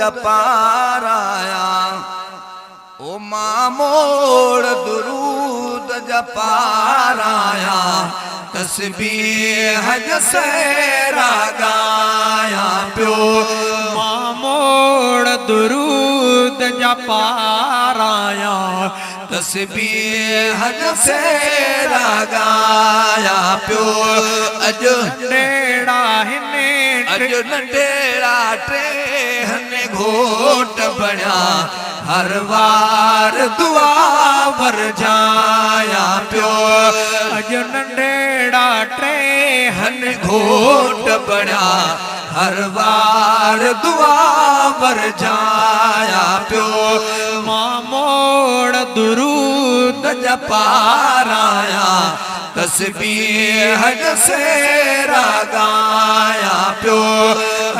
जपाराया ओ मामोड़ दुरूद जपाराया तस्बीह जसेरा गाया प्यो मामोड़ दुरूद जपाराया तस्बीह जसेरा गाया प्यो अज नेड़ा हिने अज नंढेड़ा टे हने घोट बणिया हर वार दुआ वर जाया प्यो अज नंढेड़ा टे हन घोट बणिया हर वार दुआ वर जाया प्यो मामोड़ दुरूद जपाराया तस्बीह जसेरा गाया प्यो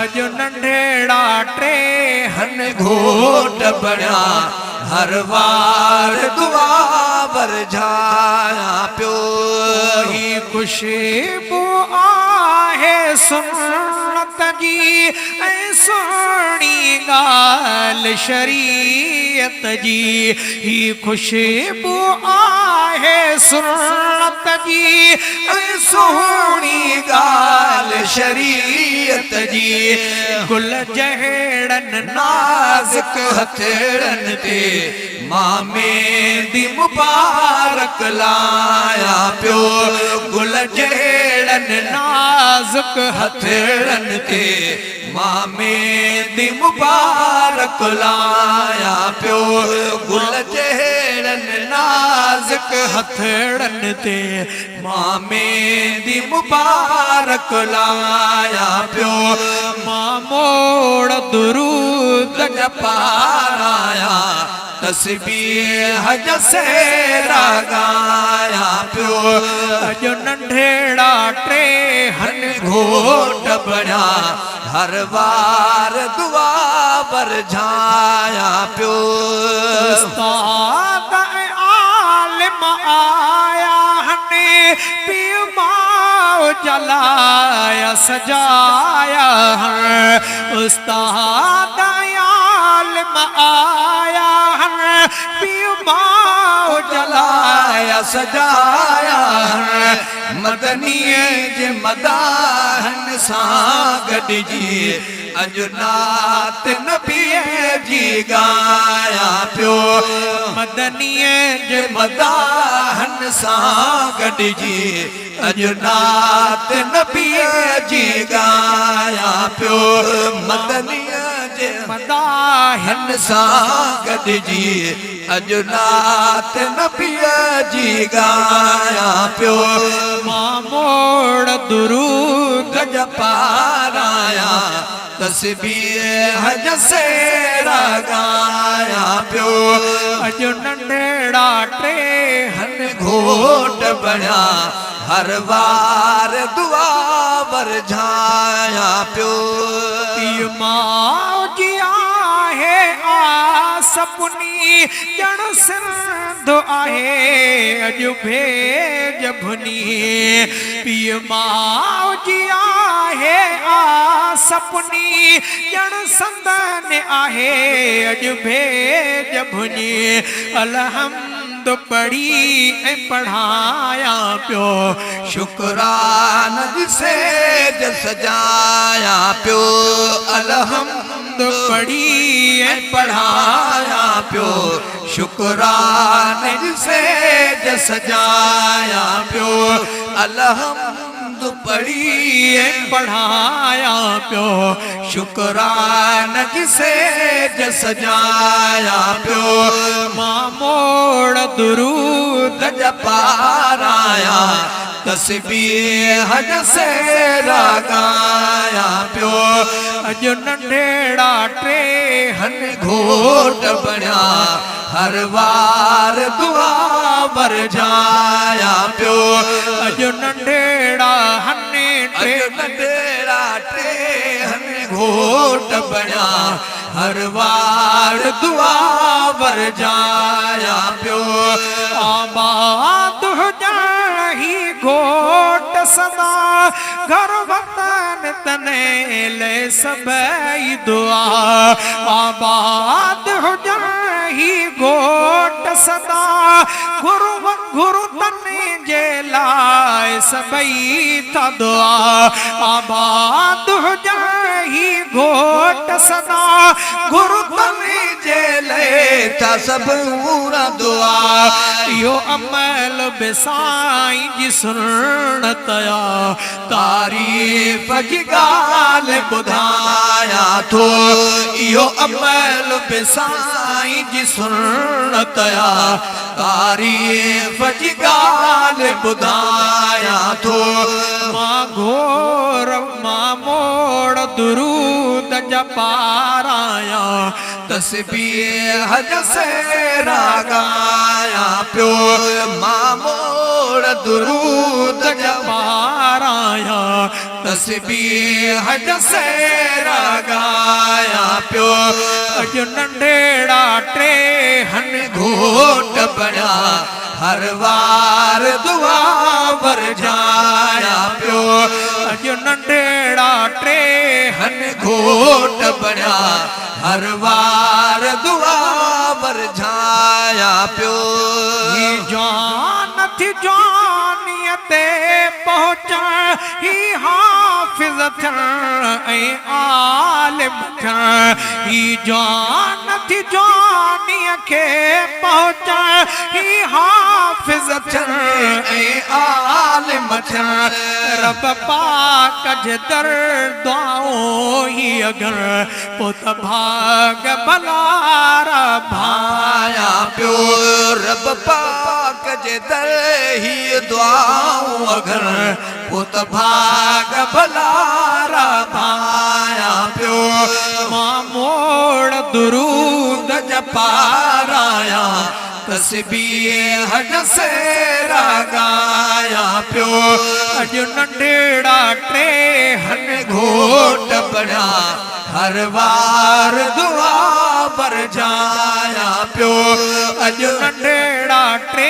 अज नंढेड़ा टे हन घोट बणिया हर वार दुआ वर जाया प्यो ही खुशबू आहे सुन्नत जी ऐं सोहणी ॻाल्हि शरीयत जी ही खुशबू आहे सुन्नत जी ऐं सोहणी ॻाल्हि शरीयत जी गुल जहिड़नि नाज़ुक हथेड़नि ते मामे दी मुबारक लाया प्यो गुल जहिड़नि नाज़ुक हथेड़नि ते मामे दी मुबारक लाया प्यो गुल जहिड़नि नाज़ुक हथेड़नि ते मामे दी मुबारक लाया प्यो मामोड़ दुरूद जपाराया तस्बीह जसेरा गाया प्यो अज नंढेड़ा टे हन घोट बणिया हर वार दुआ वर जाया प्यो उस्ताद आलिम आया हने पीउ माओ जलाया सजाया उस्ताद आलिम आया हने पीउ माओ जलाया सजाया मदनीअ जे मदाहन सां गॾिजी अज नात नबीअ जी गाया पियो मदनीअ जे मदाहन सां गॾिजी अज नात नबीअ जी गाया पियो मदनीअ जे मदाहन सां गॾिजी अज नात नबीअ जी गाया पियो मामोड़ दुरूद जपाराया तस्बीह जसेरा गाया पियो अज नंढेड़ा टे हन घोट बणिया हर वार दुआ वर जाया पियो पीउ माओ जी आहे सपनी ॼण सिंध आहे अॼु भेज भुनी पीउ माओ जी आहे सपनी ॼण संदन आहे अॼु भेज भुनी अलहम्द पढ़ी ऐं पढ़ाया पियो शुक्रान से सजाया पियो अलहम्द पढ़ी ऐं पढ़ाया पियो शुक्रान से सजाया पियो अलहम्द पढ़ी ऐं पढ़ाया पियो शुक्रान से सजाया पियो मामोड़ दुरूद जपाराया तस्बीह जसेरा गाया पियो अॼु नंढेड़ा टे हन घोट बणिया हर वार दुआ वर जाया पियो अॼु नंढेड़ा हने टे नंढेड़ा टे हन घोट बणिया हर वार दुआ वर जाया पियो आबाद हुजाही घोट सदा घर वतन तने ले सबई दुआ आबाद हुजाही घोट सदा गुरु तने जे लाए सबई था दुआ आबाद हुजाही घोट सदा गुरु तने जे लेता सब पूरा दुआ यो अमल बेसाई जी सुनतया तारीफ जी गाल बुधाया तो यो अमल बेसाई जी सुनतया तारीफ जी गाल बुधाया तो मां घोर मां मोड़ दुरूद जपाराया तस्बीह से रागाया प्यो मामोड़ दुरूद जपाराया तस्बीह से रागाया प्यो अजो नंढेड़ा टे हन घोट बना हर वार दुआ पर जाया प्यो अजो नंढेड़ा टे हन घोट बना हर वार दुआ पर जाया प्यो जान थी जानियते पहुंचा ही हाफिज थन ऐ आलिम थन ही जान थी जानिय के पहुंचा ही हाफिज थन ऐ आलिम थन रब पाक जे दर दुआओं ही अगर पुत भाग भलारा भाया प्यो रब पाक जे दर ही दुआऊं अगर पुत भाग भलारा भाया प्यो मां मोड़ दुरूद जपाराया तस्बीह से रागाया प्यो अजो नंढेड़ा टे हन घोट बना हर वार दुआ पर जाया प्यो अजो नंढेड़ा टे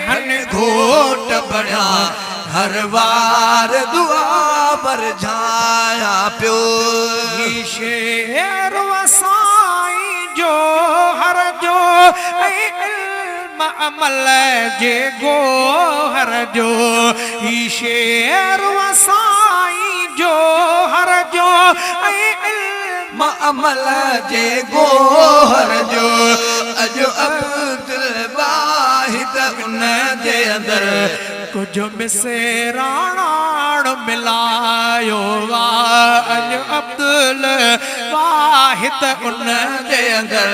हन घोट बना हर वार दुआ पर जाया प्यो शेर वसाई जो हर जो अमल जे गो हर जो शेर वसाई जो हर जो अमल जे गोहर जो अजो अब्दुल वाहिद उन जे अंदर कुछ मिसे राणाण मिलायो वा अजो अब्दुल वाहिद उन जे अंदर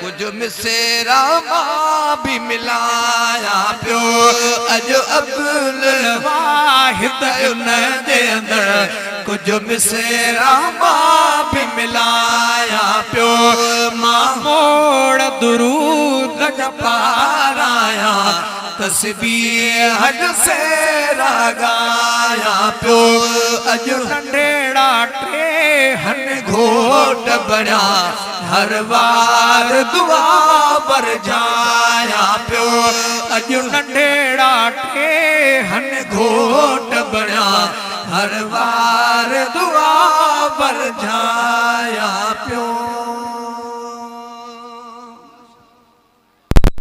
कुछ मिसेरा मां भी मिलाया प्यो अजो अब्दुल वाहिद उन जे अंदर कुछ मिसेरा मां भी मिलाया प्यो मां मोड़ दुरूद पाराया तस्बीह से रागाया प्यो अजो नंढेड़ा टे हन घोट बना हर वार दुआ पर जाया प्यो अजो नंढेड़ा टे हन घोट बना हर वार दुआ पर जाया